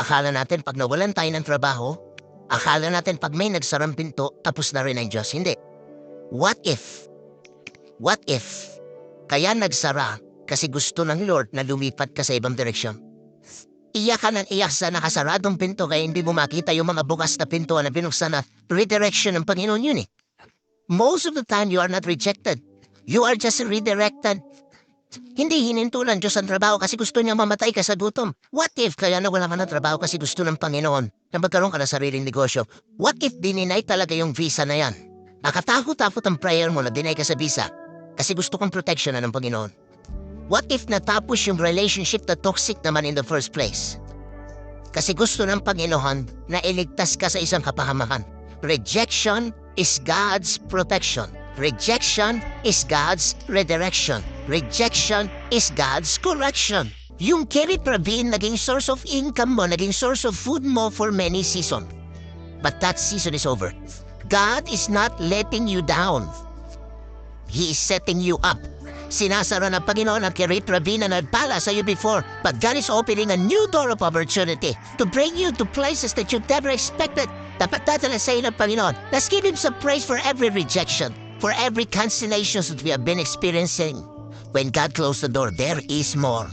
Akala natin pag nawalan tayo ng trabaho, akala natin pag may nagsarang pinto, tapos na rin ang Diyos. Hindi. What if? What if? Kaya nagsara kasi gusto ng Lord na lumipat ka sa ibang direksyon. Iyak ka ng iyak sa nakasaradong pinto kaya hindi mo makita yung mga bukas na pinto na binuksan na redirection ng Panginoon yun eh. Most of the time, you are not rejected. You are just redirected. Hindi hininto ng Diyos ang trabaho kasi gusto niya mamatay ka sa gutom. What if kaya nawala ka ng trabaho kasi gusto ng Panginoon na magkaroon ka ng sariling negosyo? What if dininay talaga yung visa na yan? Nakatakot-takot ang prayer mo na dinay ka sa visa kasi gusto kong protection na ng Panginoon. What if natapos yung relationship na toxic naman in the first place? Kasi gusto ng Panginoon na iligtas ka sa isang kapahamakan. Rejection is God's protection. Rejection is God's redirection. Rejection is God's correction. Yung Kerry Pravin naging source of income mo, naging source of food mo for many seasons. But that season is over. God is not letting you down. He is setting you up. Sinasara ng Panginoon ang Kerry Pravin na nagpala sa you before, but God is opening a new door of opportunity to bring you to places that you've never expected. Dapat dadala sa iyo ng Panginoon. Let's give Him some praise for every rejection, for every cancellation that we have been experiencing. When God closed the door, there is more.